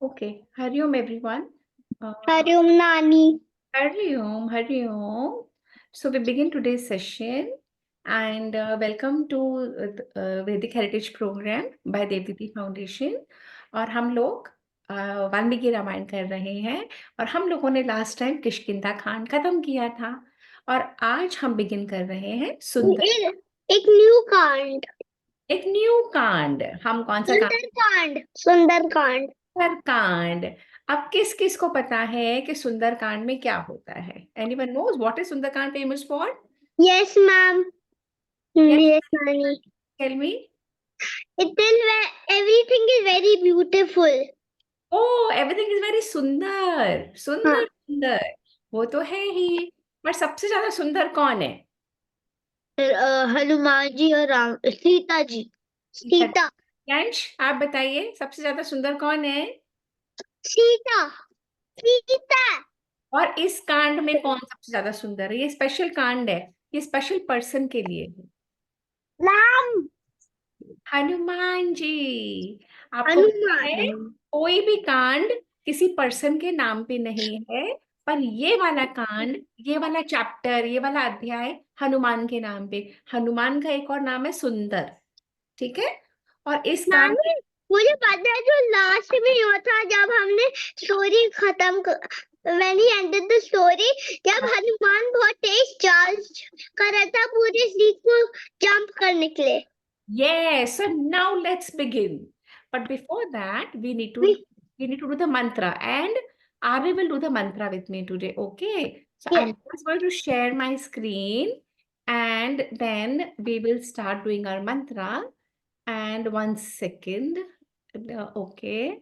Okay. Hari Om, everyone. Hariom Nani. Hari Om, Hari Om. So we begin today's session and welcome to Vedic Heritage Program by Devditi Foundation. और हम लोग वाल्मीकि रामायण कर रहे हैं और हम लोगों ने लास्ट टाइम किष्किंधा कांड खत्म किया था और आज हम बिगिन कर रहे हैं सुंदर एक न्यू कांड, एक न्यू कांड। हम कौन सा कांड? सुंदरकांड। सुंदरकांड। अब किस किस को पता है कि सुंदरकांड में क्या होता है? Anyone knows what is Sundarkand famous for? Yes, ma'am. Yes, Yes, Nani. tell me. It is everything is very beautiful. Oh, everything is very सुंदर हाँ, सुंदर सुंदर। वो तो है ही, पर सबसे ज्यादा सुंदर कौन है? हनुमान जी और राम सीता जी। सीता यंश, आप बताइए सबसे ज्यादा सुंदर कौन है? सीता सीता और इस कांड में कौन सबसे ज्यादा सुंदर है? ये स्पेशल कांड है, ये स्पेशल पर्सन के लिए है। राम हनुमान जी। आपको पता हनुमान। है कोई भी कांड किसी पर्सन के नाम पे नहीं है, पर ये वाला कांड, ये वाला चैप्टर, ये वाला अध्याय हनुमान के नाम पे। हनुमान का एक और नाम है सुंदर, ठीक है? और इस कांड नानी, मुझे पता है जो लास्ट में हुआ था जब हमने स्टोरी खत्म when he ended the story, जब हनुमान बहुत तेज चाल कर रहा था पूरे सी को जंप करने के लिए। Yes, so now let's begin. But before that, we need to do the mantra, and Ari will do the mantra with me today. Okay. So Yes. I'm just going to share my screen, and then we will start doing our mantra. And 1 second. Okay.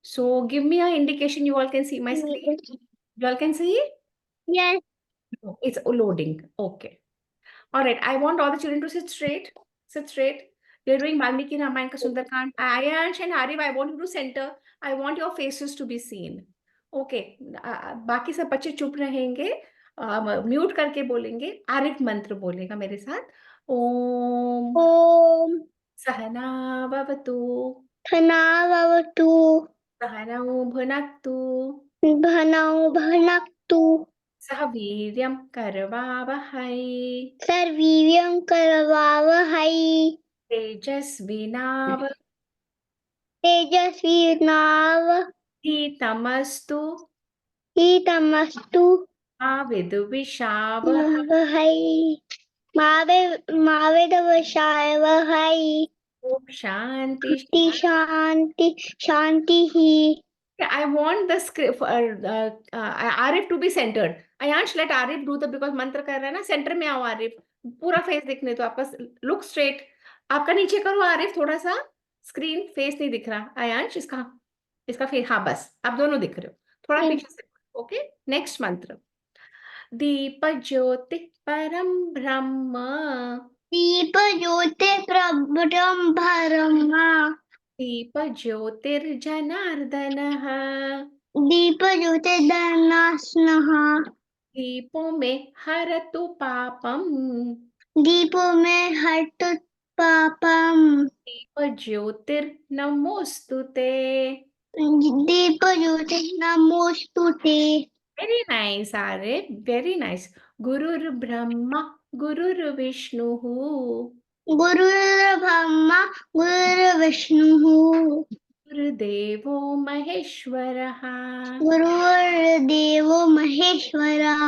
So give me an indication. You all can see my screen. You all can see? Yes. No, it's loading. Okay. All right, I want all the children to sit straight. Sit straight. You're doing Valmiki Ramayana ka Sundarkand. Ayansh and Arif, I want you to center. I want your faces to be seen. Okay. बाकी सब बच्चे चुप रहेंगे, mute करके बोलेंगे। आरिफ मंत्र बोलेगा मेरे साथ। ओम ओम सहना भवतु धनावतु सहनौ भुनक्तु भनौ भनक्तु सह वीर्यं करवावहै सर्वीर्यं करवावहै तेजस्विनाव तेजस्विनाव धीतमस्तु हीतमस्तु मा विद्विषावहै वहै मावेदवशावहै ओम शांति। शांति शांति ही। I want the script Arif to be centered. Ayansh, let Arif do the because मंत्र कर रहा है ना, सेंटर में आओ आरिफ, पूरा फेस दिखने तो आपका लुक स्ट्रेट। आपका नीचे करो आरिफ, थोड़ा सा स्क्रीन फेस नहीं दिख रहा। अयांश इसका इसका फेस, हाँ बस आप दोनों दिख रहे हो, थोड़ा पीछे से। ओके, नेक्स्ट मंत्र। दीप ज्योति परम ब्रह्म दीप ज्योति प्रभुरम भरमा दीप ज्योतिर्जनार्दनः दीप ज्योति धनास्नः दीपो में हरतु पापम दीपो में हट पापम दीप ज्योतिर्नमोस्तुते। दीप ज्योति नमोस्तुते। Very nice Arif, very nice. गुरुर्ब्रह्मा गुरुर्विष्णुः गुरुर्ब्रह्मा गुरुर्विष्णुः गुरुदेवो महेश्वरः गुरुर्देवो महेश्वरः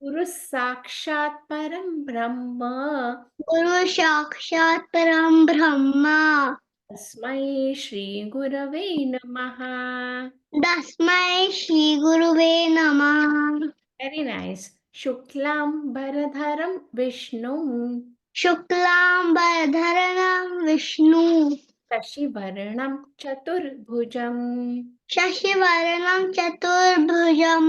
गुरु साक्षात् परम ब्रह्म गुरु साक्षात् परम ब्रह्म तस्मै श्री गुरवे नमः। तस्मै श्री गुरुवे नमः। Very nice. शुक्लां वरधरं विष्णुं शुक्लांबरधरं विष्णु शशिवर्णं चतुर्भुजं शशिवर्णं चतुर्भुजं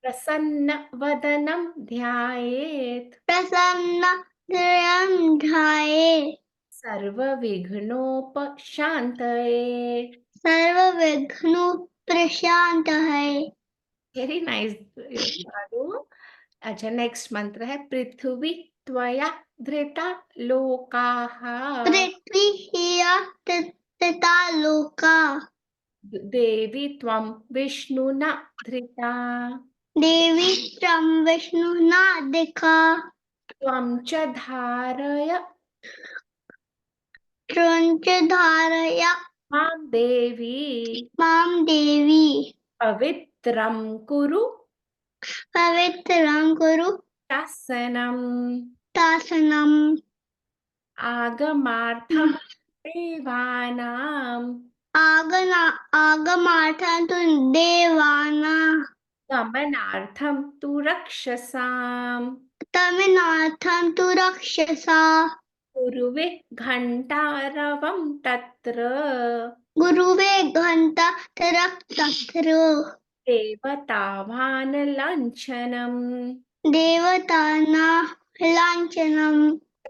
प्रसन्नवदनं ध्यायेत् प्रसन्नवदनं ध्यायेत् सर्वविघ्नोपशान्तये। सर्वविघ्नोपशान्तये। वेरी नाइस साधु। अच्छा, नेक्स्ट मंत्र है पृथ्वी त्वया धृता लोकाः पृथ्वी हिया तथा लोका देवी त्वं विष्णुना धृता देवी तं विष्णुना दिखा त्वं च धारय त्रंच धारया मां देवी मां देवी पवित्रं कुरु पवित्रं कुरु शासनम् शासनम् आगमार्थं देवानां आगमार्थं तु देवानां गमनार्थं तु रक्षसाम् तमिनार्थं तु रक्षसा गुरुवे घण्टारवं तत्र गुरुवे घंटा तत्र देवतावानलाञ्छनम् देवताना लांछनम।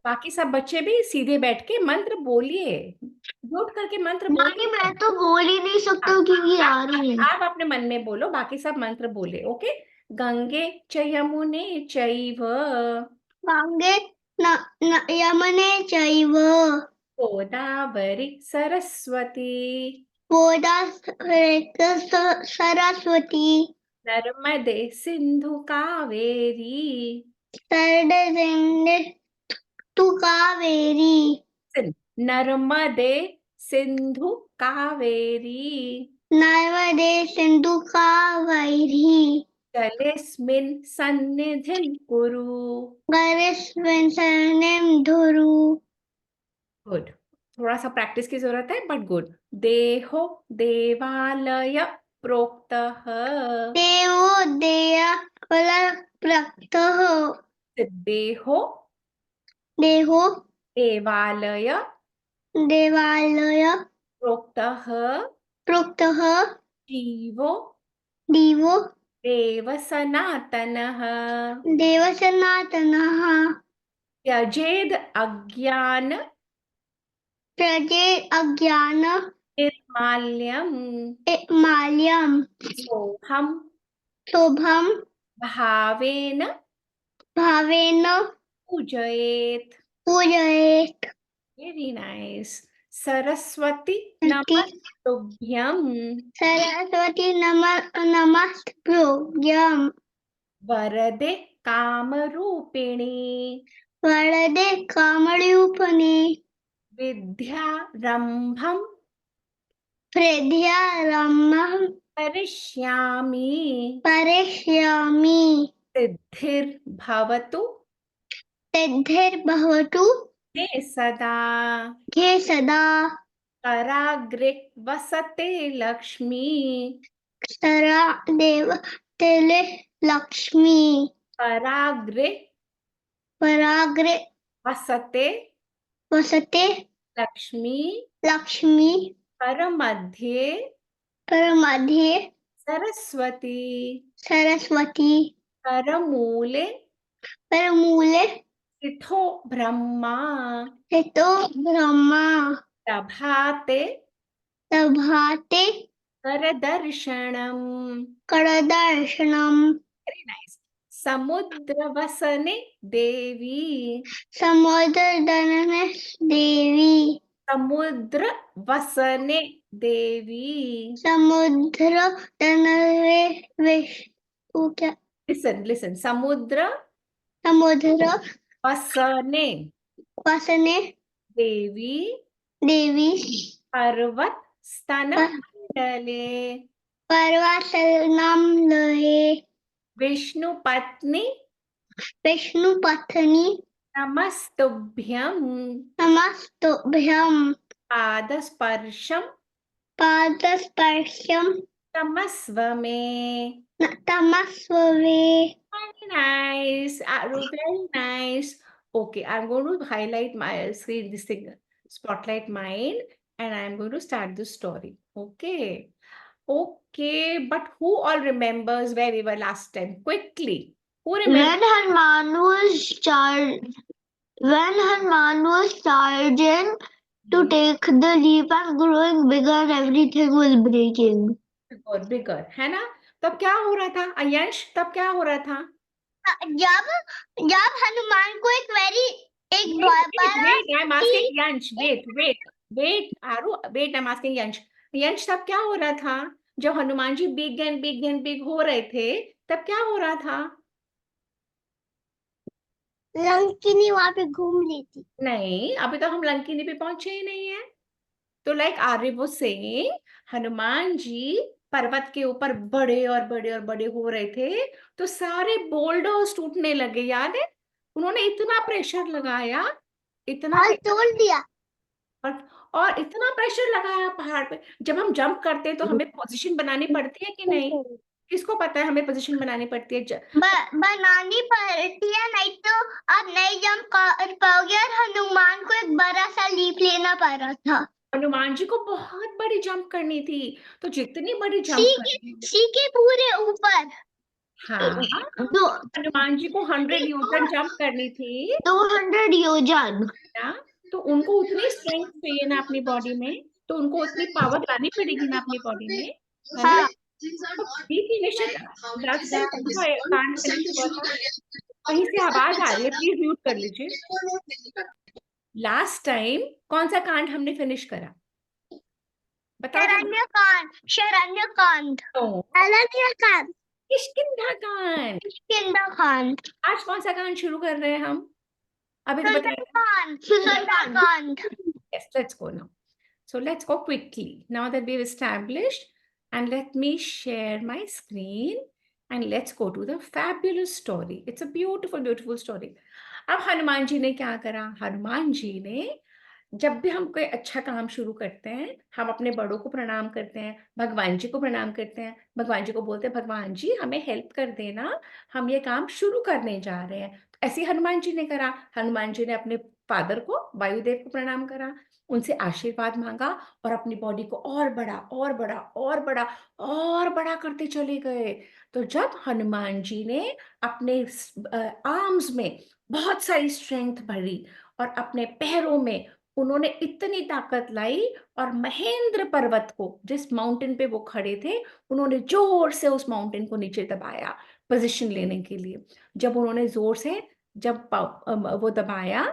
बाकी सब बच्चे भी सीधे बैठ के मंत्र बोलिए, जोट करके मंत्र नानी बोलिए। मैं तो बोल ही नहीं सकता हूँ क्योंकि आ रही हूँ। आप अपने मन में बोलो, बाकी सब मंत्र बोले। ओके, गंगे च यमुने चैव गंगे न यमुने चैव गोदावरी सरस्वती गोदा सरस्वती नर्मदे सिंधु कावेरी सरदे तु कावेरी नर्मदे सिंधु कावेरी नर्मदे सिंधु कावेरी जलेस्मिन् सन्निधिं कुरु। गणेशवें सरनेम धुरु। गुड, थोड़ा सा प्रैक्टिस की जरूरत है बट गुड। देहो देवालय प्रोक्तः देवो देया प्रक्तः देहो देहो देवालय देवालय प्रोक्तः प्रोक्तः जीवो दिवो देव सनातनः देव सनातनः त्यजेद अज्ञान प्रजे अज्ञान निर्माल्यम् माल्यम सोऽहं शोभम भावेन भावेन पूजयेत्। पूजयेत्। Very nice. सरस्वती नमस्तुभ्यं सरस्वती नमस्तुभ्यं वरदे कामरूपिणी वरदे कामरूपिणी विद्यारम्भं हृदयारम्भं करिष्यामि करिष्यामि सिद्धिर्भवतु सिद्धिर्भवतु मे सदा हे सदा कराग्रे वसते लक्ष्मी सरा देव तेले लक्ष्मी कराग्रे पराग्रे वसते वसते लक्ष्मी लक्ष्मी करमध्ये परमध्ये सरस्वती सरस्वती करमूले परमूले स्थितो ब्रह्मा हेतो ब्रह्मा प्रभाते प्रभाते करदर्शनम्। करदर्शनम। Very nice. समुद्रवसने देवी समुद्रधनने देवी समुद्रवसने देवी समुद्र धनवे विश क्या लिसन समुद्र समुद्र वसने वसने देवी देवी पर्वत स्तन मंडले पर्वतनाम लहे विष्णु पत्नी विष्णु पत्नी नमस्तुभ्यं नमस्तुभ्यं पादस्पर्शं पादस्पर्शं तमस्व मे। तमस्व मे। Very nice, Aru, very nice. Okay, I'm going to highlight my screen, this thing, spotlight mine, and I'm going to start the story. Okay. Okay, but who all remembers where we were last time? Quickly. Who remembers? When Hanuman was charging to take the leap and growing bigger, everything was breaking. Bigger, bigger, है ना? तब क्या हो रहा था? अयंश, तब क्या हो रहा था? जब हनुमान को एक Wait, I'm asking Yansh. Wait, Aru, wait, I'm asking Yansh. यंश तब क्या हो रहा था? जब Hanuman ji big and big हो रहे थे, तब क्या हो रहा था? लंकिनी वहां पे घूम रही थी। नहीं, अभी तो हम लंकिनी पे पहुंचे ही नहीं है। तो लाइक आर्य वो सेइंग, हनुमान जी पर्वत के ऊपर बड़े और बड़े और बड़े हो रहे थे, तो सारे बोल्डर्स टूटने लगे, याद है? उन्होंने इतना प्रेशर लगाया, इतना और तोड़ दिया। और, और इतना प्रेशर लगाया पहाड़ पे। जब हम जंप करते हैं तो हमें पोजीशन बनानी पड़ती है कि नहीं? किसको पता है हमें पोजीशन बनानी पड़ती है? बनानी पड़ती है, नहीं तो आप नहीं जंप कर पाओगे। और हनुमान को एक बड़ा सा लीप लेना पड़ा था। हनुमान जी को बहुत बड़ी जंप करनी थी, तो जितनी बड़ी सी जंप के करनी, सी के पूरे ऊपर। हाँ, दो हनुमान जी को 100 न्यूटन जंप करनी थी 200 योजन। ना, तो उनको उतनी स्ट्रेंथ चाहिए ना अपनी बॉडी में, तो उनको उतनी पावर लानी पड़ेगी ना अपनी बॉडी में, है हाँ। ना? तो भी फिनिश इट, दस का कांड फिनिश हुआ था। कहीं से आवाज आ रही है, प्लीज म्यूट कर लीजिए। लास्ट टाइम कौन सा कांड हमने फिनिश करा? बताओ जरा। शरण्यकांड। शरण्यकांड। तो अरण्यकांड। किष्किंधा कांड। किष्किंधाकांड। आज कौन सा कांड शुरू कर रहे हैं हम? अभी तो बताइए। Sundarkand. Sundarkand. Yes, let's go now. So let's go quickly. Now that we've established, and let me share my screen and let's go to the fabulous story. It's a beautiful, beautiful story. अब हनुमान जी ने क्या करा? हनुमान जी ने जब भी हम कोई अच्छा काम शुरू करते हैं, हम अपने बड़ों को प्रणाम करते हैं, भगवान जी को प्रणाम करते हैं, भगवान जी को बोलते हैं भगवान जी हमें हेल्प कर देना, हम ये काम शुरू करने जा रहे हैं। तो ऐसे ही हनुमान जी ने करा। हनुमान जी ने अपने फादर को, वायुदेव को प्रणाम करा, उनसे आशीर्वाद मांगा और अपनी बॉडी को और बड़ा और बड़ा और बड़ा और बड़ा करते चले गए। तो जब हनुमान जी ने अपने आर्म्स में बहुत सारी स्ट्रेंथ भरी और अपने पैरों में उन्होंने इतनी ताकत लाई और महेंद्र पर्वत को, जिस माउंटेन पे वो खड़े थे, उन्होंने जोर से उस माउंटेन को नीचे दबाया पोजीशन लेने के लिए। जब उन्होंने जोर से जब वो दबाया,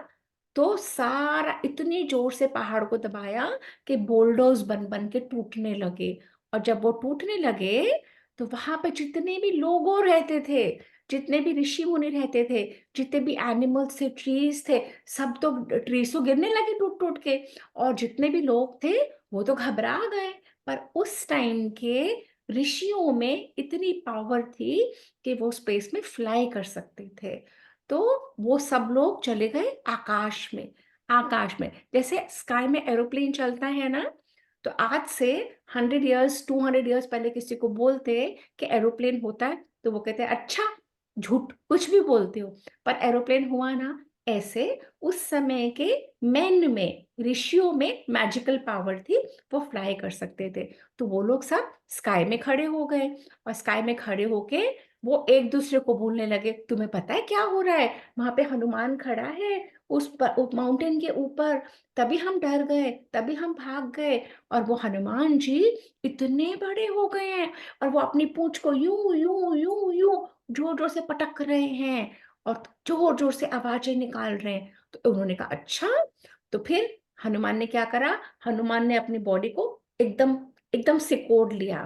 तो सारा इतनी जोर से पहाड़ को दबाया कि बोल्डर्स बन बन के टूटने लगे। और जब वो टूटने लगे, तो वहां पे जितने भी लोगों रहते थे, जितने भी ऋषि मुनि रहते थे, जितने भी एनिमल्स थे, ट्रीज थे, सब तो ट्रीज तो गिरने लगे टूट टूट के। और जितने भी लोग थे वो तो घबरा गए। पर उस टाइम के ऋषियों में इतनी पावर थी कि वो स्पेस में फ्लाई कर सकते थे। तो वो सब लोग चले गए आकाश में। आकाश में जैसे स्काई में एरोप्लेन चलता है ना, तो आज से 100 ईयर्स 200 ईयर्स पहले किसी को बोलते कि एरोप्लेन होता है, तो वो कहते हैं अच्छा, झूठ कुछ भी बोलते हो, पर एरोप्लेन हुआ ना। ऐसे उस समय के मेन में, ऋषियों में मैजिकल पावर थी, वो फ्लाई कर सकते थे। तो वो लोग सब स्काई में खड़े हो गए और स्काई में खड़े होके वो एक दूसरे को बोलने लगे, तुम्हें पता है क्या हो रहा है? वहां पे हनुमान खड़ा है उस माउंटेन के ऊपर। तभी हम डर गए, तभी हम भाग गए। और वो हनुमान जी इतने बड़े हो गए हैं और वो अपनी पूंछ को यूं यूं यूं यूं जोर जोर से पटक रहे हैं और जोर जोर से आवाजें निकाल रहे हैं। तो उन्होंने कहा अच्छा। तो फिर हनुमान ने क्या करा? हनुमान ने अपनी बॉडी को एकदम एकदम सिकोड़ लिया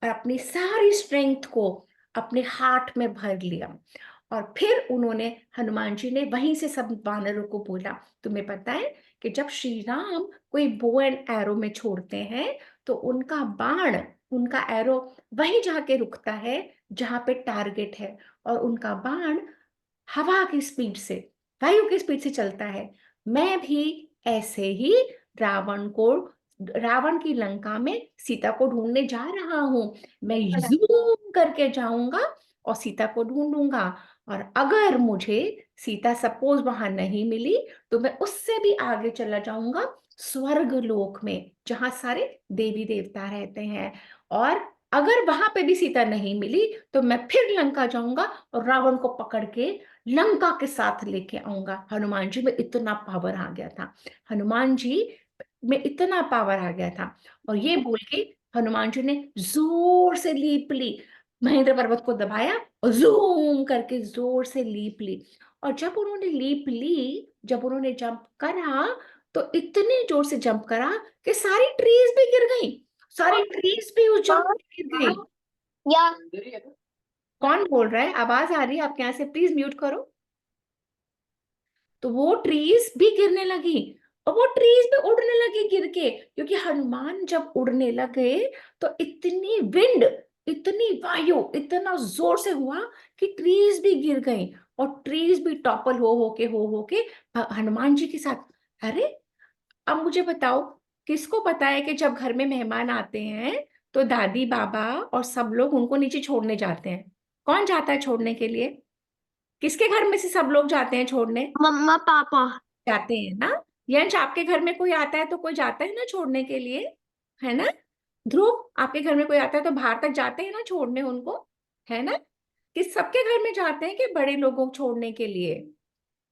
और अपनी सारी स्ट्रेंथ को अपने हार्ट में भर लिया। और फिर उन्होंने, हनुमान जी ने वहीं से सब वानरों को बोला, तुम्हें पता है कि जब श्री राम कोई बो एंड एरो में छोड़ते हैं, तो उनका बाण, उनका एरो वहीं जाके रुकता है जहां पे टारगेट है। और उनका बाण हवा की स्पीड से, वायु की स्पीड से चलता है। मैं भी ऐसे ही रावण को, रावण की लंका में सीता को ढूंढने जा रहा हूं। मैं जूम करके जाऊंगा और सीता को ढूंढूंगा। और अगर मुझे सीता सपोज वहां नहीं मिली, तो मैं उससे भी आगे चला जाऊंगा स्वर्ग लोक में, जहां सारे देवी देवता रहते हैं। और अगर वहां पे भी सीता नहीं मिली, तो मैं फिर लंका जाऊंगा और रावण को पकड़ के लंका के साथ लेके आऊंगा। हनुमान जी में इतना पावर आ गया था। हनुमान जी में इतना पावर आ गया था। और ये बोल के हनुमान जी ने जोर से लीप ली, महेंद्र पर्वत को दबाया और जूम करके जोर से लीप ली। और जब उन्होंने लीप ली, जब उन्होंने जंप करा, तो इतने जोर से जंप करा कि सारी ट्रीज भी गिर गई, जंप गिर गई। या कौन बोल रहा है? आवाज आ रही है आपके यहाँ से? प्लीज म्यूट करो। तो वो ट्रीज भी गिरने लगी और वो ट्रीज भी उड़ने लगी गिर के, क्योंकि हनुमान जब उड़ने लगे तो इतनी विंड, इतनी वायु, इतना जोर से हुआ कि ट्रीज भी गिर गई और ट्रीज भी टॉपल हो के हनुमान जी के साथ। अरे अब मुझे बताओ, किसको पता है कि जब घर में मेहमान आते हैं तो दादी बाबा और सब लोग उनको नीचे छोड़ने जाते हैं? कौन जाता है छोड़ने के लिए? किसके घर में से सब लोग जाते हैं छोड़ने? मम्मा पापा। जाते हैं ना। यंश, आपके घर में कोई आता है तो कोई जाता है ना छोड़ने के लिए, है ना? ध्रुव, आपके घर में कोई आता है तो बाहर तक जाते हैं ना छोड़ने उनको, है ना? कि सबके घर में जाते हैं कि बड़े लोगों को छोड़ने के लिए?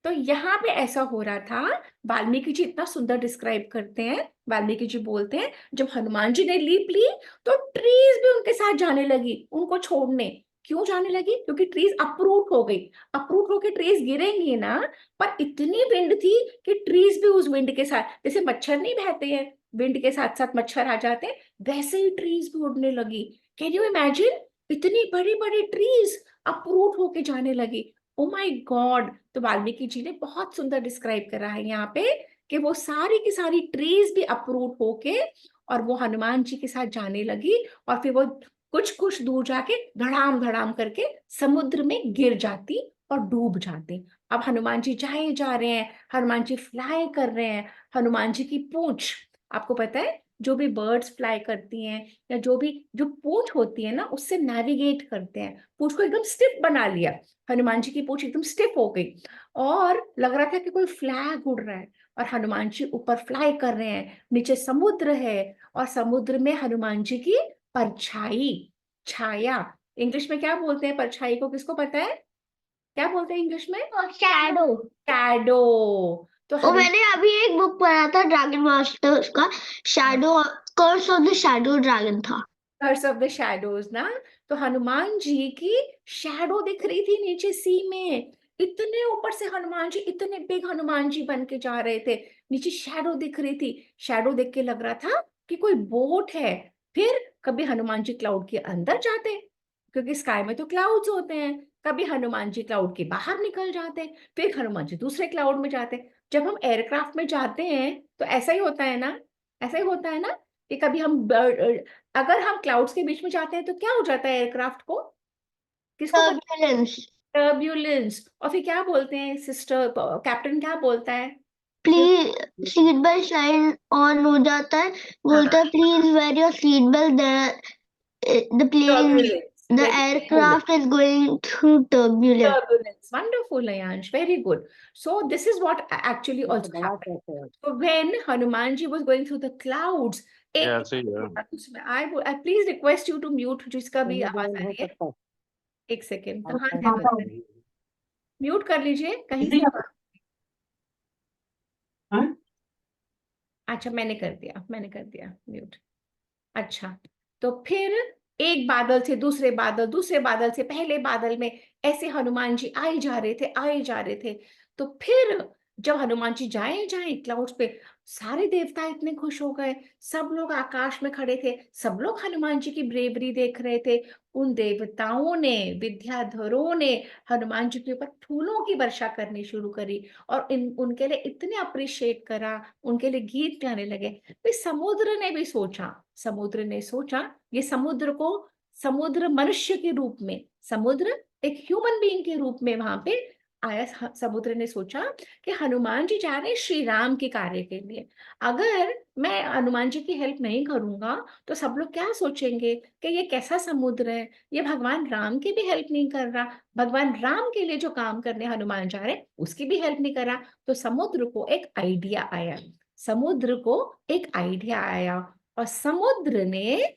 तो यहाँ पे ऐसा हो रहा था। वाल्मीकि जी इतना सुंदर डिस्क्राइब करते हैं। वाल्मीकि जी बोलते हैं जब हनुमान जी ने लीप ली तो ट्रीज भी उनके साथ जाने लगी उनको छोड़ने। क्यों जाने लगी? क्योंकि ट्रीज अप्रूट हो गई। अप्रूट होके ट्रीज गिरेंगी ना, पर इतनी विंड थी कि ट्रीज भी उस विंड के साथ, जैसे मच्छर नहीं बहते हैं, विंड के साथ साथ मच्छर आ जाते हैं, वैसे ही ट्रीज भी उड़ने लगी। Can you imagine? इतनी बड़ी बड़ी ट्रीज अप्रूट होके जाने लगी। Oh my God! तो वाल्मीकि जी ने बहुत सुंदर डिस्क्राइब करा है यहाँ पे कि वो सारी की सारी ट्रीज भी अप्रूट होके और वो हनुमान जी के साथ जाने लगी और फिर वो कुछ कुछ दूर जाके धड़ाम धड़ाम करके समुद्र में गिर जाती और डूब जाती। अब हनुमान जी जाए जा रहे हैं, हनुमान जी फ्लाई कर रहे हैं। हनुमान जी की पूंछ, आपको पता है जो भी बर्ड्स फ्लाई करती हैं या जो भी जो पूंछ होती है ना उससे नेविगेट करते हैं। पूंछ को एकदम स्टिफ बना लिया, हनुमान जी की पूंछ एकदम स्टिफ हो गई और लग रहा था कि कोई फ्लैग उड़ रहा है और हनुमान जी ऊपर फ्लाई कर रहे हैं। नीचे समुद्र है और समुद्र में हनुमान जी की परछाई, छाया। इंग्लिश में क्या बोलते हैं परछाई को? किसको पता है क्या बोलते हैं इंग्लिश में? शैडो। शैडो। तो वो मैंने अभी एक बुक पढ़ा था ड्रैगन मास्टर्स का, shadow, curse of the shadow dragon था। कर्स ऑफ द शैडोज ना। तो हनुमान जी की शैडो दिख रही थी नीचे सी में। इतने ऊपर से हनुमान जी, इतने बिग हनुमान जी बन के जा रहे थे, नीचे शैडो दिख रही थी। शैडो देख के लग रहा था कि कोई बोट है। फिर कभी हनुमान जी क्लाउड के अंदर जाते, क्योंकि स्काई में तो क्लाउड्स होते हैं। कभी हनुमान जी क्लाउड के बाहर निकल जाते, फिर हनुमान जी दूसरे क्लाउड में जाते। जब हम एयरक्राफ्ट में जाते हैं तो ऐसा ही होता है ना, ऐसा ही होता है ना कि कभी हम अगर हम क्लाउड्स के बीच में जाते हैं तो क्या हो जाता है एयरक्राफ्ट को? किसको पता? टर्बुलेंस। टर्ब्यूलेंस। और फिर क्या बोलते हैं सिस्टर, कैप्टन क्या बोलता है? Please seat belt sign on हो जाता है, बोलता है please wear your seat belt, the plane, turbulence, the very good. Aircraft is going through turbulence. Turbulence, wonderful, Ayansh, very good. So this is what actually also happened. So when Hanumanji was going through the clouds, Yeah, एक see, yeah. I please request you to mute जिसका भी आवाज आ रही है। एक second, कहाँ थे आप? म्यूट कर लीजिए कहीं से। अच्छा, मैंने कर दिया म्यूट। अच्छा, तो फिर एक बादल से दूसरे बादल, दूसरे बादल से पहले बादल में ऐसे हनुमान जी आए जा रहे थे, आए जा रहे थे। तो फिर जब हनुमान जी जाए जाए क्लाउड्स पे, सारे देवता इतने खुश हो गए। सब लोग आकाश में खड़े थे, सब लोग हनुमान जी की ब्रेवरी देख रहे थे। उन देवताओं ने, विद्याधरों ने हनुमान जी के ऊपर फूलों की वर्षा करनी शुरू करी और उनके लिए इतने अप्रिशिएट करा, उनके लिए गीत गाने लगे। फिर समुद्र ने भी सोचा, समुद्र ने सोचा ये समुद्र को, समुद्र मनुष्य के रूप में, समुद्र एक ह्यूमन बीइंग के रूप में वहां पे आया। समुद्र ने सोचा कि हनुमान जी जा रहे हैं श्री राम के कार्य के लिए, अगर मैं हनुमान जी की हेल्प नहीं करूंगा तो सब लोग क्या सोचेंगे कि ये कैसा समुद्र है, ये भगवान राम की भी हेल्प नहीं कर रहा, भगवान राम के लिए जो काम करने हनुमान जा रहे उसकी भी हेल्प नहीं कर रहा। तो समुद्र को एक आइडिया आया, समुद्र को एक आइडिया आया और समुद्र ने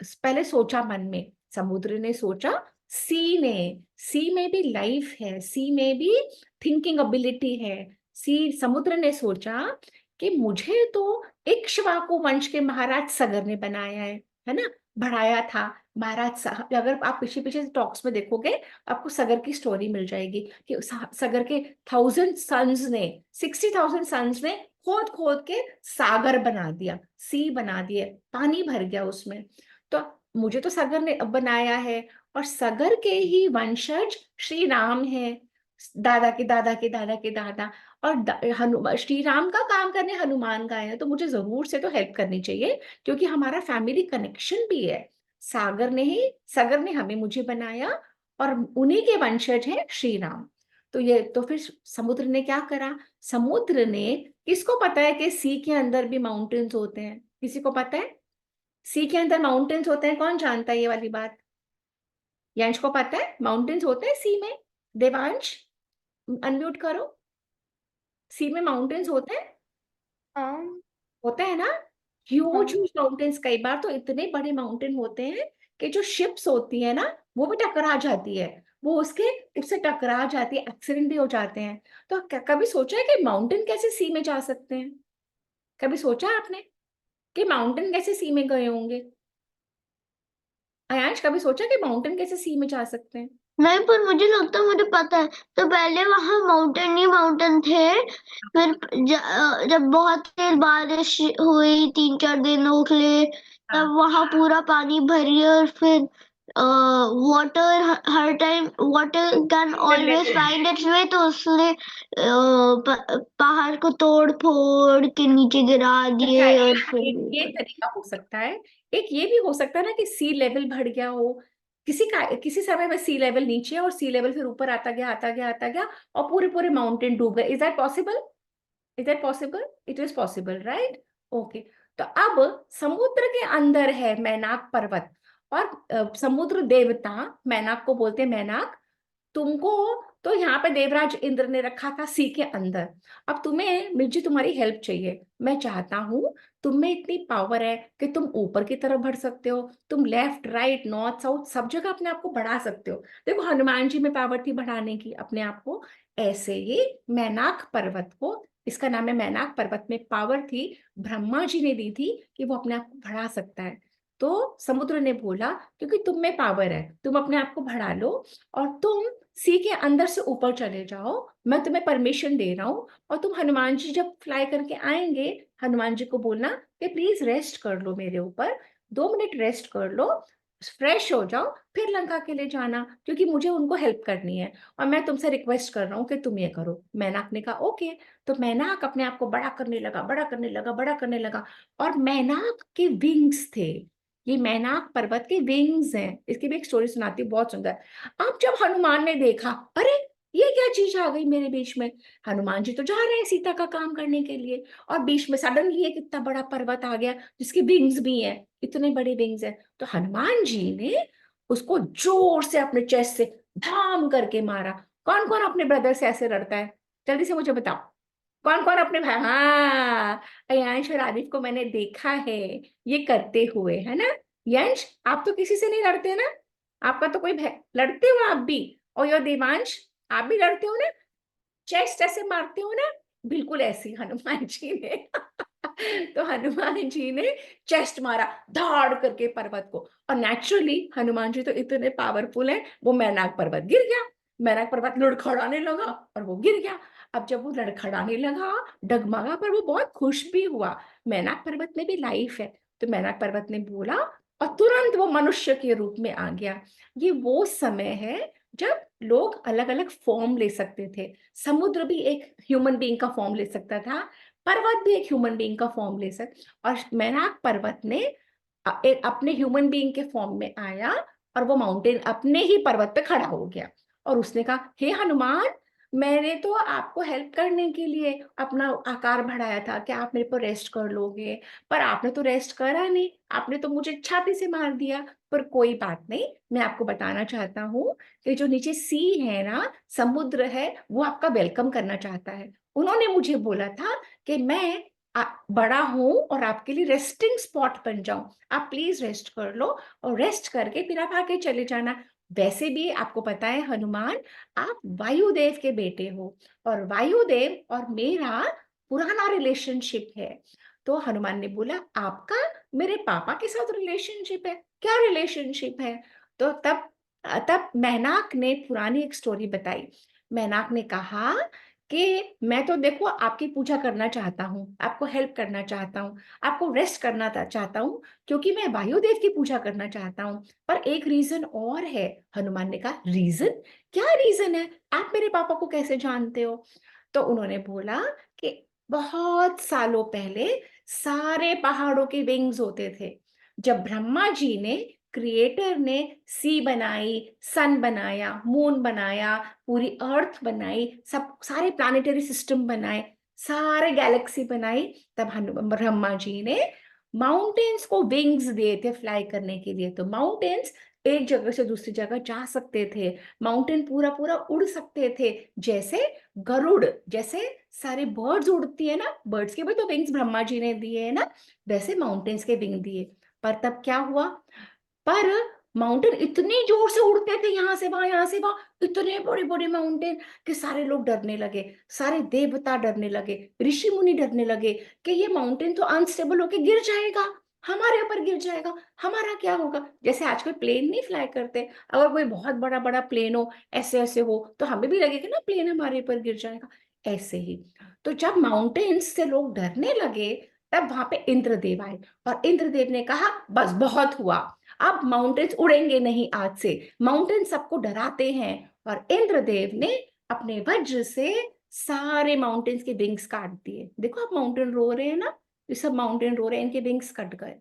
पहले सोचा मन में, समुद्र ने सोचा सी में भी लाइफ है, सी में भी थिंकिंग एबिलिटी है। समुद्र ने सोचा कि मुझे तो इक्ष्वाकु वंश के महाराज सगर ने बनाया है ना, बढ़ाया था। महाराज अगर आप पीछे पीछे टॉक्स में देखोगे आपको सगर की स्टोरी मिल जाएगी कि सगर के 60,000 सन्स ने खोद खोद के सागर बना दिया, सी बना दिए, पानी भर गया उसमें। तो मुझे तो सगर ने बनाया है, और सगर के ही वंशज श्री राम है, दादा के दादा के दादा के दादा। और हनुमान, श्री राम का काम करने हनुमान गए हैं, तो मुझे जरूर से तो हेल्प करनी चाहिए, क्योंकि हमारा फैमिली कनेक्शन भी है। सगर ने हमें मुझे बनाया, और उन्हीं के वंशज हैं श्री राम। तो ये तो फिर समुद्र ने क्या करा? समुद्र ने, किसको पता है कि सी के अंदर भी माउंटेन्स होते हैं? किसी को पता है सी के अंदर माउंटेन्स होते हैं? कौन जानता है ये वाली बात? यंश को पता है माउंटेन्स होते हैं सी में? देवांश, अनम्यूट करो। सी में माउंटेन्स होते हैं? हाँ। होता है ना? ह्यूज ह्यूज माउंटेन्स, कई बार तो इतने बड़े माउंटेन होते हैं कि जो शिप्स होती है ना, वो भी टकरा जाती है, वो उससे टकरा जाती है, एक्सीडेंट भी हो जाते हैं। तो कभी सोचा है कि माउंटेन कैसे सी में जा सकते हैं? कभी सोचा है आपने कि माउंटेन कैसे सी में गए होंगे? अयांश, कभी सोचा कि माउंटेन कैसे सी में जा सकते हैं? नहीं, पर मुझे लगता है मुझे पता है। तो पहले वहां माउंटेन ही माउंटेन थे, फिर जब बहुत तेज बारिश हुई 3-4 दिनों के लिए, हाँ, तब वहां पूरा पानी भर गया, और फिर वाटर हर time water can always level. Find its way, तो उसने पहाड़ को तोड़ फोड़ के नीचे गिरा अच्छा, दिए, और एक फिर एक ये तरीका हो सकता है। एक ये भी हो सकता है ना कि सी लेवल बढ़ गया हो, किसी समय में सी लेवल नीचे है, और सी लेवल फिर ऊपर आता गया आता गया आता गया, और पूरे पूरे माउंटेन डूब गए। Is that possible? Is that possible? It is possible, right? Okay. तो अब समुद्र के अंदर है मैनाक पर्वत, और समुद्र देवता मैनाक को बोलते हैं मैनाक। तुमको तो यहाँ पे देवराज इंद्र ने रखा था सी के अंदर। अब तुम्हें, मुझे तुम्हारी हेल्प चाहिए। मैं चाहता हूँ, तुम में इतनी पावर है कि तुम ऊपर की तरफ बढ़ सकते हो, तुम लेफ्ट राइट नॉर्थ साउथ सब जगह अपने आप को बढ़ा सकते हो। देखो, हनुमान जी में पावर थी बढ़ाने की अपने आप को, ऐसे ही मैनाक पर्वत को, इसका नाम है मैनाक पर्वत, में पावर थी, ब्रह्मा जी ने दी थी कि वो अपने आप को बढ़ा सकता है। तो समुद्र ने बोला, क्योंकि तुम में पावर है, तुम अपने आप को बढ़ा लो, और तुम सी के अंदर से ऊपर चले जाओ, मैं तुम्हें परमिशन दे रहा हूँ। और तुम, हनुमान जी जब फ्लाई करके आएंगे, हनुमान जी को बोलना कि प्लीज रेस्ट कर लो मेरे ऊपर, 2 मिनट रेस्ट कर लो, फ्रेश हो जाओ, फिर लंका के लिए जाना, क्योंकि मुझे उनको हेल्प करनी है, और मैं तुमसे रिक्वेस्ट कर रहा हूँ कि तुम ये करो। मैनाक ने कहा ओके। तो मैनाक अपने आप को बड़ा करने लगा, बड़ा करने लगा, बड़ा करने लगा, और मैनाक के विंग्स थे, ये मैनाक पर्वत के विंग्स हैं। इसकी भी एक स्टोरी सुनाती हूँ, बहुत सुंदर। अब जब हनुमान ने देखा, अरे ये क्या चीज आ गई मेरे बीच में, हनुमान जी तो जा रहे हैं सीता का काम करने के लिए, और बीच में सडनली एक इतना बड़ा पर्वत आ गया जिसके विंग्स भी हैं, इतने बड़े विंग्स हैं। तो हनुमान जी ने उसको जोर से अपने चेस्ट से धाम करके मारा। कौन कौन अपने ब्रदर से ऐसे लड़ता है? जल्दी से मुझे बताओ, कौन कौन अपने भाई? हाँ, अयांश और आदिफ को मैंने देखा है ये करते हुए, है ना? यंश, आप तो किसी से नहीं लड़ते ना? आपका तो कोई लड़ते हो आप भी? और यो देवांश, आप भी लड़ते हो ना? चेस्ट ऐसे मारते हो ना? बिल्कुल ऐसे ही हनुमान जी ने तो हनुमान जी ने चेस्ट मारा धाड़ करके पर्वत को, और नेचुरली हनुमान जी तो इतने पावरफुल हैं, वो मैनाक पर्वत गिर गया। मैनाक पर्वत लड़खड़ाने लगा, और वो गिर गया। अब जब वो लड़खड़ाने लगा, डगमगा, पर वो बहुत खुश भी हुआ। मैनाक पर्वत में भी लाइफ है। तो मैनाक पर्वत ने बोला, और तुरंत वो मनुष्य के रूप में आ गया। ये वो समय है जब लोग अलग अलग फॉर्म ले सकते थे। समुद्र भी एक ह्यूमन बीइंग का फॉर्म ले सकता था, पर्वत भी एक ह्यूमन बीइंग का फॉर्म ले सकता, और मैनाक पर्वत ने अपने ह्यूमन बीइंग के फॉर्म में आया, और वो माउंटेन अपने ही पर्वत पे खड़ा हो गया, और उसने कहा, हे हनुमान, मैंने तो आपको हेल्प करने के लिए अपना आकार बढ़ाया था कि आप मेरे पर रेस्ट कर लोगे, पर आपने तो रेस्ट करा नहीं, आपने तो मुझे छाती से मार दिया। पर कोई बात नहीं, मैं आपको बताना चाहता हूँ कि जो नीचे सी है ना, समुद्र है, वो आपका वेलकम करना चाहता है। उन्होंने मुझे बोला था कि मैं बड़ा हूं और आपके लिए रेस्टिंग स्पॉट बन जाऊं, आप प्लीज रेस्ट कर लो, और रेस्ट करके फिर आप आगे चले जाना। वैसे भी आपको पता है हनुमान, आप वायुदेव के बेटे हो, और वायुदेव और मेरा पुराना रिलेशनशिप है। तो हनुमान ने बोला, आपका मेरे पापा के साथ रिलेशनशिप है? क्या रिलेशनशिप है? तो तब तब मैनाक ने पुरानी एक स्टोरी बताई। मैनाक ने कहा कि मैं तो देखो आपकी पूजा करना चाहता हूँ, आपको हेल्प करना चाहता हूँ, आपको रेस्ट करना चाहता हूँ, क्योंकि मैं वायुदेव की पूजा करना चाहता हूँ। पर एक रीजन और है। हनुमान ने कहा, रीजन? क्या रीजन है? आप मेरे पापा को कैसे जानते हो? तो उन्होंने बोला कि बहुत सालों पहले सारे पहाड़ों के विंग्स होते थे। जब ब्रह्मा जी ने, क्रिएटर ने सी बनाई, सन बनाया, मून बनाया, पूरी अर्थ बनाई, सब सारे प्लानिटरी सिस्टम बनाए, सारे गैलेक्सी बनाई, तब ब्रह्मा जी ने माउंटेन्स को विंग्स दिए थे फ्लाई करने के लिए। तो माउंटेन्स एक जगह से दूसरी जगह जा सकते थे, माउंटेन पूरा पूरा उड़ सकते थे, जैसे गरुड़, जैसे सारे बर्ड्स उड़ती है ना, बर्ड्स के भी तो विंग्स ब्रह्मा जी ने दिए है ना, वैसे माउंटेन्स के विंग दिए। पर तब क्या हुआ? पर माउंटेन इतनी जोर से उड़ते थे, यहां से वहां, यहां से वहां, इतने बड़े बड़े माउंटेन, कि सारे लोग डरने लगे, सारे देवता डरने लगे, ऋषि मुनि डरने लगे कि ये माउंटेन तो अनस्टेबल होके गिर जाएगा, हमारे ऊपर गिर जाएगा, हमारा क्या होगा? जैसे आजकल प्लेन नहीं फ्लाई करते, अगर कोई बहुत बड़ा बड़ा प्लेन हो, ऐसे ऐसे हो, तो हमें भी लगेगा ना प्लेन हमारे ऊपर गिर जाएगा। ऐसे ही तो जब माउंटेन्स से लोग डरने लगे, तब वहां पे इंद्रदेव आए, और इंद्रदेव ने कहा, बस बहुत हुआ, अब माउंटेन्स उड़ेंगे नहीं आज से, माउंटेन सबको डराते हैं। और इंद्रदेव ने अपने वज्र से सारे माउंटेन्स के विंग्स काट दिए। देखो, अब माउंटेन रो रहे हैं ना, ये सब माउंटेन रो रहे हैं, इनके विंग्स कट गए,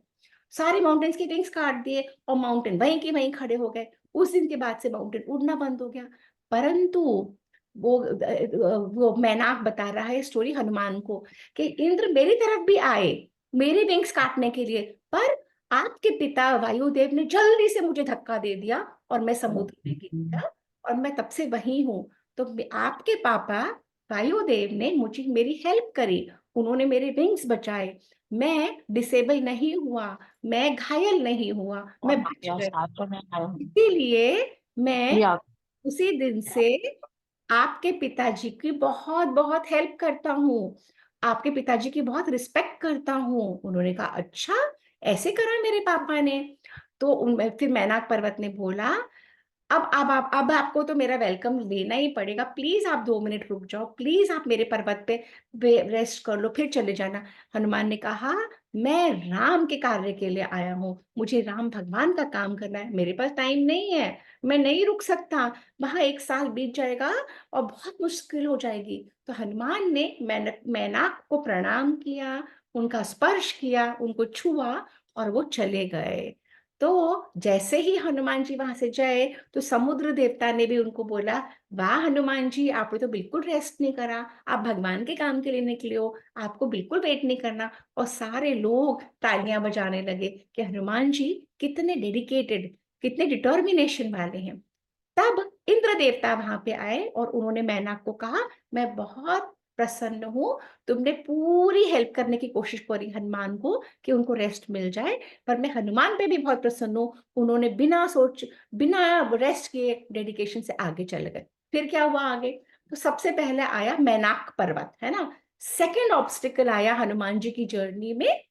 सारे माउंटेन्स के विंग्स काट दिए, और माउंटेन वहीं के वहीं खड़े हो गए। उस दिन के बाद से माउंटेन उड़ना बंद हो गया। परंतु वो मैनाक बता रहा है स्टोरी हनुमान को, कि इंद्र मेरी तरफ भी आए मेरे विंग्स काटने के लिए, पर आपके पिता वायुदेव ने जल्दी से मुझे धक्का दे दिया, और मैं समुद्र में गिर गया, और मैं तब से वहीं हूँ। तो आपके पापा वायुदेव ने मुझे, मेरी हेल्प करी, उन्होंने मेरे विंग्स बचाए, मैं डिसेबल नहीं हुआ, मैं घायल नहीं हुआ, मैं बच गया। इसीलिए मैं उसी दिन से आपके पिताजी की बहुत बहुत हेल्प करता हूँ, आपके पिताजी की बहुत रिस्पेक्ट करता हूँ। उन्होंने कहा, अच्छा, ऐसे करा मेरे पापा ने? तो फिर मैनाक पर्वत ने बोला, अब आपको तो मेरा वेलकम लेना ही पड़ेगा, प्लीज आप 2 मिनट रुक जाओ, प्लीज आप मेरे पर्वत पे रेस्ट कर लो, फिर चले जाना। हनुमान ने कहा, मैं राम के कार्य के लिए आया हूँ, मुझे राम भगवान का काम करना है, मेरे पास टाइम नहीं है, मैं नहीं रुक सकता, वहां 1 साल बीत जाएगा और बहुत मुश्किल हो जाएगी। तो हनुमान ने मैनाक को प्रणाम किया, उनका स्पर्श किया, उनको छुआ, और वो चले गए। तो जैसे ही हनुमान जी वहां से जाए, तो समुद्र देवता ने भी उनको बोला, वाह हनुमान जी, आपने तो बिल्कुल रेस्ट नहीं करा, आप भगवान के काम के लिए निकले हो, आपको बिल्कुल वेट नहीं करना। और सारे लोग तालियां बजाने लगे कि हनुमान जी कितने डेडिकेटेड, कितने डिटर्मिनेशन वाले हैं। तब इंद्र देवता वहां पे आए, और उन्होंने मैनाक को कहा, मैं बहुत प्रसन्न हूँ, तुमने पूरी हेल्प करने की कोशिश करी हनुमान को कि उनको रेस्ट मिल जाए, पर मैं हनुमान पे भी बहुत प्रसन्न हूँ, उन्होंने बिना रेस्ट किए डेडिकेशन से आगे चले गए। फिर क्या हुआ आगे? तो सबसे पहले आया मैनाक पर्वत, है ना। सेकेंड ऑब्स्टिकल आया हनुमान जी की जर्नी में,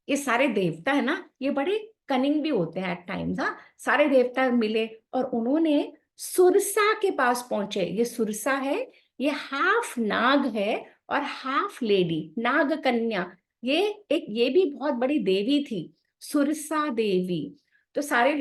ये सारे देवता है ना, ये बड़े कनिंग भी होते हैं एट टाइम्स। हाँ, सारे देवता मिले, और उन्होंने सुरसा के पास पहुंचे। ये सुरसा है, ये हाफ नाग है और हाफ लेडी, नाग कन्या। ये ये भी बहुत बड़ी देवी थी, सुरसा देवी। तो सारे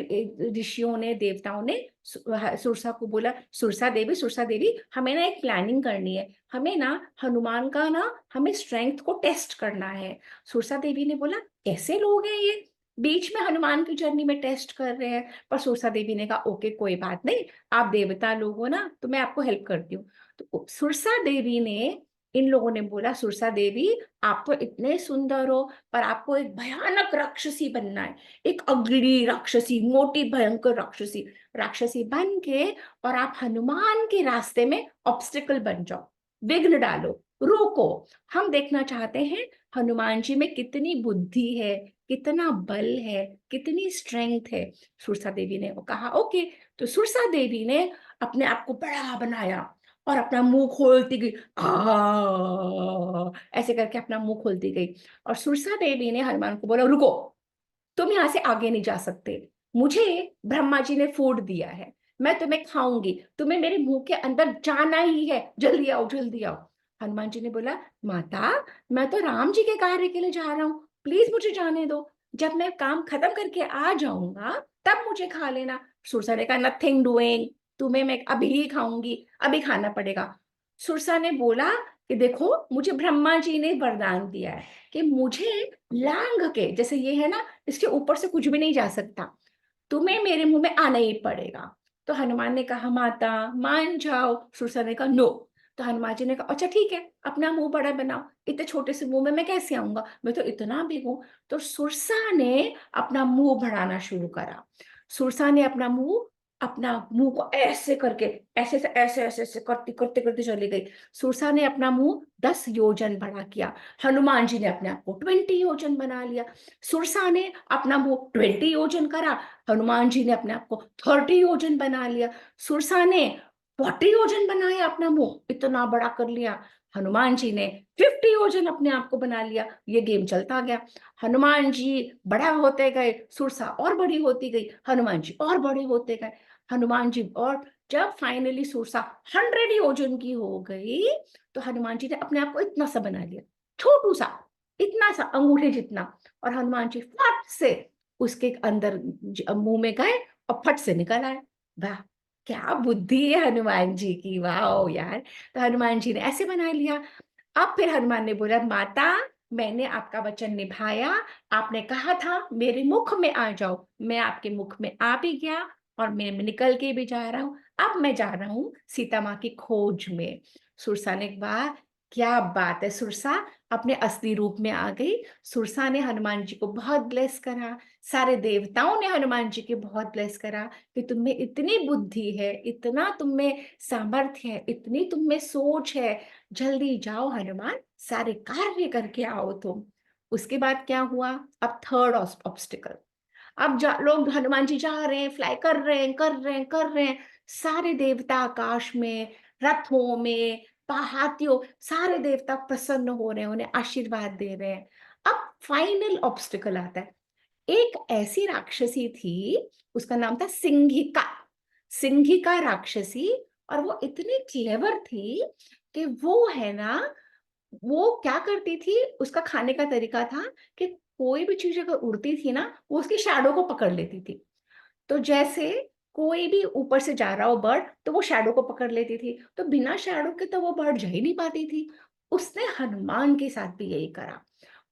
ऋषियों ने, देवताओं ने सुरसा को बोला, सुरसा देवी, हमें ना एक प्लानिंग करनी है, हमें ना हनुमान का ना, हमें स्ट्रेंथ को टेस्ट करना है। सुरसा देवी ने बोला, कैसे लोग हैं ये, बीच में हनुमान की जर्नी में टेस्ट कर रहे हैं? पर सुरसा देवी ने कहा, ओके कोई बात नहीं, आप देवता लोग हो ना, तो मैं आपको हेल्प करती हूँ। तो सुरसा देवी ने, इन लोगों ने बोला, सुरसा देवी, आप तो इतने सुंदर हो, पर आपको एक भयानक राक्षसी बनना है, एक अगली राक्षसी, मोटी भयंकर राक्षसी, राक्षसी बन के, और आप हनुमान के रास्ते में ऑब्स्टिकल बन जाओ, विघ्न डालो, रोको। हम देखना चाहते हैं हनुमान जी में कितनी बुद्धि है, कितना बल है, कितनी स्ट्रेंथ है। सुरसा देवी ने कहा, ओके। तो सुरसा देवी ने अपने आप को बड़ा बनाया, और अपना मुंह खोलती गई, ऐसे करके अपना मुंह खोलती गई। और सुरसा देवी ने हनुमान को बोला, रुको, तुम यहां से आगे नहीं जा सकते, मुझे ब्रह्मा जी ने फूड दिया है, मैं तुम्हें खाऊंगी, तुम्हें मेरे मुंह के अंदर जाना ही है, जल्दी आओ जल्दी आओ। हनुमान जी ने बोला, माता मैं तो राम जी के कार्य के लिए जा रहा हूँ, प्लीज मुझे जाने दो, जब मैं काम खत्म करके आ जाऊंगा तब मुझे खा लेना। सुरसा ने कहा, नथिंग डूइंग, तुम्हें मैं अभी ही खाऊंगी, अभी खाना पड़ेगा। सुरसा ने बोला कि देखो मुझे ब्रह्मा जी ने वरदान दिया है कि मुझे लांग के, जैसे ये है ना, इसके ऊपर से कुछ भी नहीं जा सकता, तुम्हें मेरे मुंह में आना ही पड़ेगा। तो हनुमान ने कहा, माता मान जाओ। सुरसा ने कहा, नो। तो हनुमान जी ने कहा, अच्छा ठीक है, अपना मुंह बड़ा बनाओ, इतने छोटे से मुंह में मैं कैसे आऊंगा, मैं तो इतना भी हूं। तो सुरसा ने अपना मुंह बढ़ाना शुरू करा। सुरसा ने अपना मुंह को ऐसे करके, ऐसे करते करते करते चली गई। सुरसा ने अपना मुंह 10 योजन बड़ा किया, हनुमान जी ने अपने आप को 20 योजन बना लिया। सुरसा ने अपना मुंह 20 योजन करा, हनुमान जी ने अपने आप को 30 योजन बना लिया। सुरसा ने 40 योजन बनाया, अपना मुंह इतना बड़ा कर लिया। हनुमान जी ने 50 योजन अपने आप को बना लिया। ये गेम चलता गया, हनुमान जी बड़ा होते गए, सुरसा और बड़ी होती गई, हनुमान जी और बड़े होते गए, हनुमान जी। और जब फाइनली सुरसा 100 योजन की हो गई, तो हनुमान जी ने अपने आप को इतना सा बना लिया, छोटू सा, इतना सा अंगूठे जितना। और हनुमान जी फट से उसके अंदर मुंह में गए और फट से निकल आए। वाह, क्या बुद्धि है हनुमान जी की, वाह यार। तो हनुमान जी ने ऐसे बना लिया। अब फिर हनुमान ने बोला, माता मैंने आपका वचन निभाया, आपने कहा था मेरे मुख में आ जाओ, मैं आपके मुख में आ भी गया और मैं निकल के भी जा रहा हूँ। अब मैं जा रहा हूँ सीता माँ की खोज में। सुरसा ने कहा, क्या बात है, सुरसा अपने असली रूप में आ गई। सुरसा ने हनुमान जी को बहुत ब्लेस करा, सारे देवताओं ने हनुमान जी के बहुत ब्लेस करा कि तुम में इतनी बुद्धि है, इतना तुम में सामर्थ्य है, इतनी तुम में सोच है, जल्दी जाओ हनुमान, सारे कार्य करके आओ तुम। उसके बाद क्या हुआ, अब थर्ड ऑब्स्टिकल। अब लोग, हनुमान जी जा रहे हैं, फ्लाई कर रहे हैं, कर रहे हैं, सारे देवता आकाश में, रथों में, हाथियों, सारे देवता प्रसन्न हो रहे हैं, उन्हें आशीर्वाद दे रहे हैं। अब फाइनल ऑब्स्टिकल आता है। एक ऐसी राक्षसी थी, उसका नाम था सिंघिका। सिंघिका राक्षसी, और वो इतनी क्लेवर थी कि वो है ना, वो क्या करती थी, उसका खाने का तरीका था कि कोई भी चीज अगर उड़ती थी ना, वो उसकी शैडो को पकड़ लेती थी। तो जैसे कोई भी ऊपर से जा रहा हो बर्ड, तो वो शैडो को पकड़ लेती थी, तो बिना शैडो के तो वो बर्ड जा ही नहीं पाती थी। उसने हनुमान के साथ भी यही करा,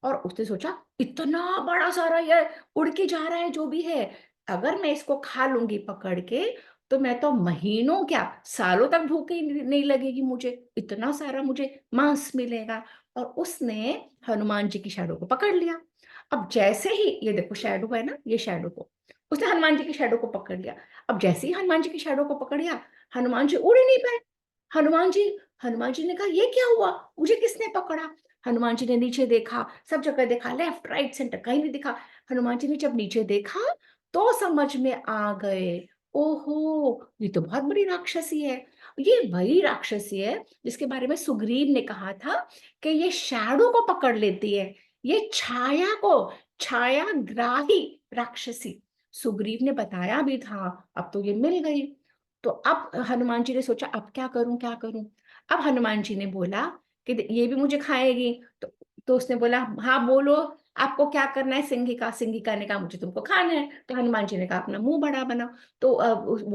और उसने सोचा, इतना बड़ा सारा ये उड़ के जा रहा है जो भी है, अगर मैं इसको खा लूंगी पकड़ के, तो मैं तो महीनों क्या सालों तक भूखे नहीं लगेगी मुझे, इतना सारा मुझे मांस मिलेगा। और उसने हनुमान जी की शैडो को पकड़ लिया। अब जैसे ही, ये देखो शैडो है ना, ये शैडो को, उसने हनुमान जी की शैडो को पकड़ लिया। अब जैसे ही हनुमान जी की शैडो को पकड़ लिया, हनुमान जी उड़ ही नहीं पाए। हनुमान जी हनुमान जी ने कहा, ये क्या हुआ, मुझे किसने पकड़ा। हनुमान जी ने नीचे देखा, सब जगह देखा, लेफ्ट राइट सेंटर, कहीं नहीं दिखा। हनुमान जी ने जब नीचे देखा, तो समझ में आ गए, ओहो ये तो बहुत बड़ी राक्षसी है। ये वही राक्षसी है जिसके बारे में सुग्रीव ने कहा था कि ये शैडो को पकड़ लेती है, ये छाया को, छायाग्राही राक्षसी। सुग्रीव ने बताया भी था, अब तो ये मिल गई। तो अब हनुमान जी ने सोचा, अब क्या करूं क्या करूं। अब हनुमान जी ने बोला कि ये भी मुझे खाएगी। तो उसने बोला, हाँ बोलो, आपको क्या करना है। सिंघिका सिंघिका ने कहा, मुझे तुमको खाना है। तो हनुमान जी ने कहा, अपना मुंह बड़ा बनाओ। तो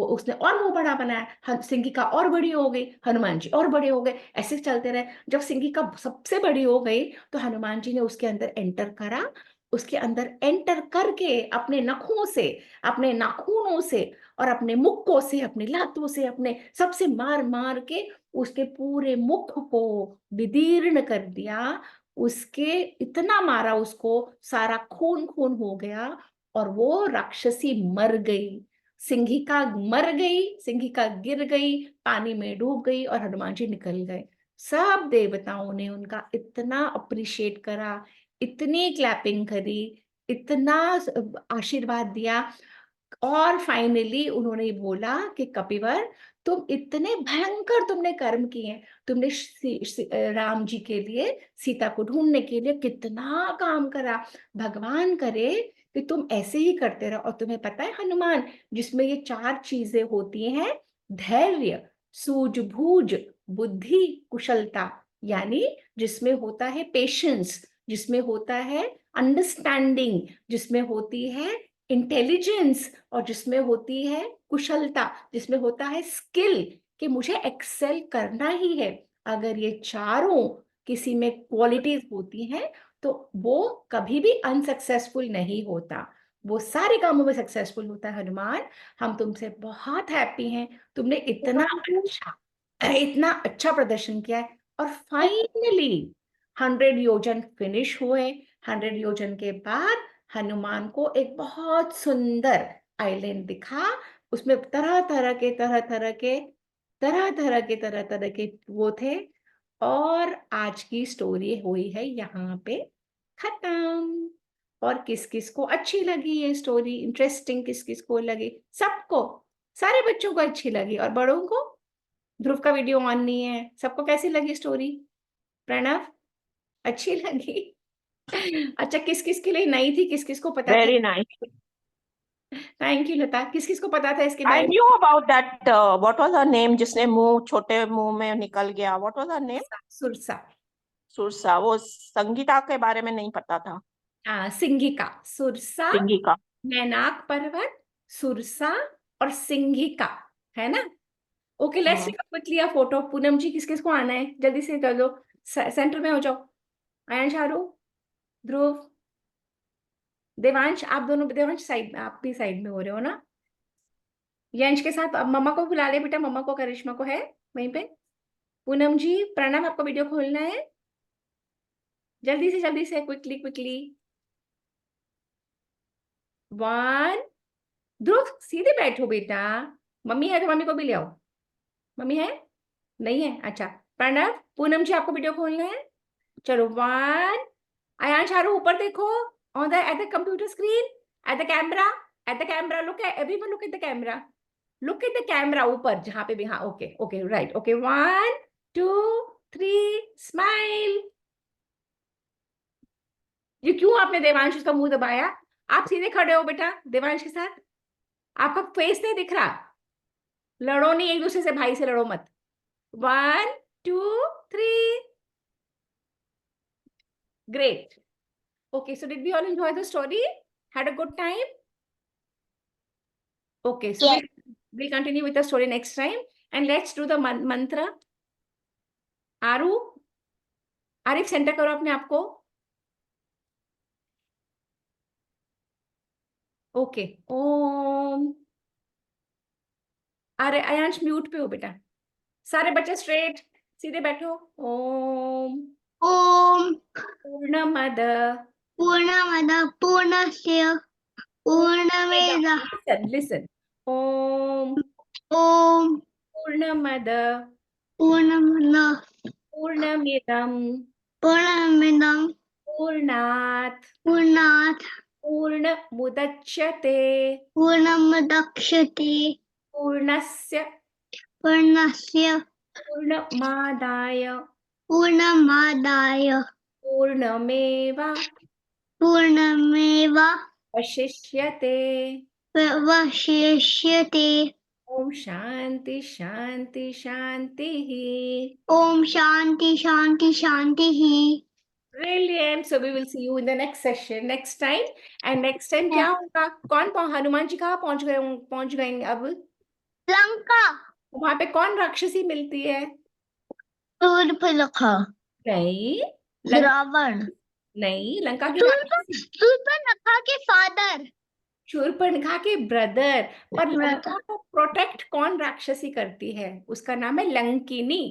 उसने और मुंह बड़ा बनाया, सिंघिका और बड़ी हो गई, हनुमान जी और बड़े हो गए, ऐसे चलते रहे। जब सिंघिका सबसे बड़ी हो गई, तो हनुमान जी ने उसके अंदर एंटर करा। उसके अंदर एंटर करके अपने नखों से, अपने नाखूनों से, और अपने मुक्कों से, अपने लातों से, अपने सबसे मार मार के उसके पूरे मुख को विदीर्ण कर दिया। उसके इतना मारा, उसको सारा खून खून हो गया, और वो राक्षसी मर गई। सिंघिका मर गई, सिंघिका गिर गई, पानी में डूब गई, और हनुमान जी निकल गए। सब देवताओं ने उनका इतना अप्रिशिएट करा, इतनी क्लैपिंग करी, इतना आशीर्वाद दिया। और फाइनली उन्होंने बोला कि कपिवर, तुम इतने भयंकर तुमने कर्म किए हैं, तुमने राम जी के लिए, सीता को ढूंढने के लिए कितना काम करा। भगवान करे कि तुम ऐसे ही करते रहो। और तुम्हें पता है हनुमान, जिसमें ये 4 चीजें होती हैं, धैर्य, सूझबूझ, बुद्धि, कुशलता, यानी जिसमें होता है पेशेंस, जिसमें होता है अंडरस्टैंडिंग, जिसमें होती है इंटेलिजेंस, और जिसमें होती है कुशलता, जिसमें होता है स्किल, कि मुझे एक्सेल करना ही है। अगर ये चारों किसी में क्वालिटीज होती हैं तो वो कभी भी अनसक्सेसफुल नहीं होता, वो सारे कामों में सक्सेसफुल होता है। हनुमान, हम तुमसे बहुत हैप्पी हैं, तुमने इतना अच्छा प्रदर्शन किया है। और फाइनली 100 योजन फिनिश हुए। 100 योजन के बाद हनुमान को एक बहुत सुंदर आइलैंड दिखा, उसमें तरह तरह के वो थे। और आज की स्टोरी हुई है यहाँ पे खत्म। और किस किस को अच्छी लगी ये स्टोरी, इंटरेस्टिंग किस किस को लगी? सबको, सारे बच्चों को अच्छी लगी, और बड़ों को? ध्रुव का वीडियो ऑन नहीं है। सबको कैसी लगी स्टोरी? प्रणव, अच्छी लगी? अच्छा, किस किस के लिए नई थी, किस किस को पता था? Very nice. थैंक यू लता। किस किस को पता था इसके I बारे में? knew about that. What was her name? जिसने मुंह छोटे मुंह में निकल गया. What was her name? Surasa. Surasa. वो संगीता के बारे में नहीं पता था. सिंगिका, सुरसा, सिंगिका. मैनाक पर्वत, सुरसा और सिंगिका, है ना? Okay, let's take quickly a photo. Poonam ji, किस किस को आना है? जल्दी से कर दो, सेंटर में हो जाओ। आयन, शारू, ध्रुव, देवांश, आप दोनों, देवांश साइड में, आप भी साइड में हो रहे हो ना? यंश के साथ अब मम्मा को बुला ले बेटा, मम्मा को, करिश्मा को है वहीं पे। पूनम जी, प्रणव, आपको वीडियो खोलना है, जल्दी से क्विकली क्विकली। 1, ध्रुव सीधे बैठो बेटा, मम्मी है तो मम्मी को भी ले आओ। मम्मी है? नहीं है? अच्छा। प्रणव, पूनम जी, आपको वीडियो खोलना है, चलो 1। अयान, शाहरुख, ऊपर देखो, on the at the computer screen, at the camera, look at everyone, look at the camera, look at the camera, ऊपर जहां पे भी। हाँ, okay okay, right, okay, 1 2 3, smile. ये क्यों आपने देवांश उसका मुंह दबाया? आप सीधे खड़े हो बेटा देवांश के साथ, आपका फेस नहीं दिख रहा। लड़ो नहीं एक दूसरे से, भाई से लड़ो मत। 1 2 3, great. Okay, so did we all enjoy the story? Had a good time? Okay, so Yes. we'll continue with the story next time, and let's do the mantra. Arif, centre करो अपने आप को। ओके, ओम। अरे अयांश, म्यूट पे हो बेटा। सारे बच्चे स्ट्रेट सीधे बैठो। ओम ओम पूर्णमद पूर्णमदः पूर्णस्य पूर्णमेधः listen. ओम ओम पूर्णमद पूर्णमदः पूर्णमिदं पूर्णमिदं पूर्णात् पूर्णात् पूर्णमुदच्यते पूर्णमुदच्यते पूर्णस्य पूर्णस्य पूर्णमादाय पूर्णमादाय पूर्णमेव पूर्णमेव वशिष्यते। वशिष्यते। ओम शांति शांति शांतिः। ओम शांति शांति शांतिः। Brilliant. So we will see you in the next session next time. And next time क्या होगा? हनुमान जी कहाँ पहुंच गए अब? लंका। वहां पे कौन राक्षसी मिलती है? शूर्पणखा। नहीं, रावण। नहीं, लंका की राक्षसी शूर्पणखा के फादर। शूर्पणखा के ब्रदर। पर Brother. लंका को प्रोटेक्ट कौन राक्षसी करती है? उसका नाम है लंकिनी।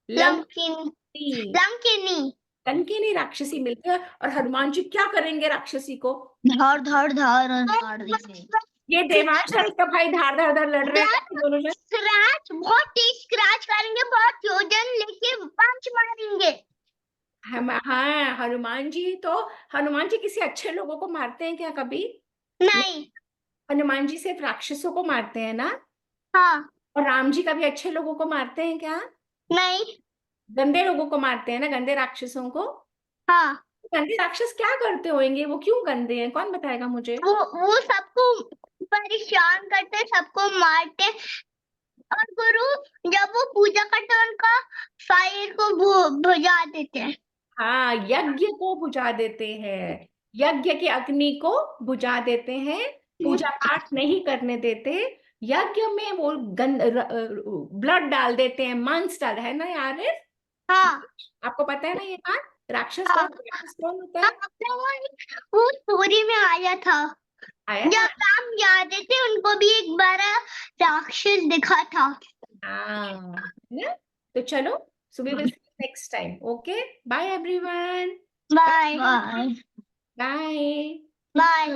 लंकिनी। लंकिनी। लंकिनी राक्षसी मिलती है। और हनुमान जी क्या करेंगे राक्षसी को? धार धार धार मार देंगे। ये देवांश और उसका भाई धार धार धार लड़ रहे हैं दोनों में। स्क्रैच, बहुत तेज स्क्रैच करेंगे, बहुत योजन लेके पंच मारेंगे। हाँ, हनुमान जी किसी अच्छे लोगों को मारते हैं क्या कभी? नहीं। हनुमान जी सिर्फ राक्षसों को मारते हैं ना? हाँ। और राम जी कभी अच्छे लोगों को मारते हैं क्या? नहीं। गंदे लोगों को मारते हैं ना, गंदे राक्षसों को। हाँ। गंदे राक्षस क्या करते होंगे, वो क्यों गंदे हैं, कौन बताएगा मुझे? वो सबको परेशान करते, सबको मारते। और गुरु जब वो पूजा करते हैं उनका फायर को बुझा देते हैं। हाँ, यज्ञ को बुझा देते हैं, यज्ञ की अग्नि को बुझा देते हैं, पूजा पाठ नहीं करने देते, यज्ञ में वो ब्लड डाल देते हैं, मांस डाल, है ना यार? हाँ आपको पता है ना ये बात? राक्षस हाँ कौन होता हाँ, है? आपने वो स्टोरी में आया था। आया था? जब राम जा रहे थे उनको भी एक बड़ा राक्षस दिखा था। हाँ, है ना? तो चलो, so we will see you next time. Okay, bye everyone. Bye bye Bye. Bye.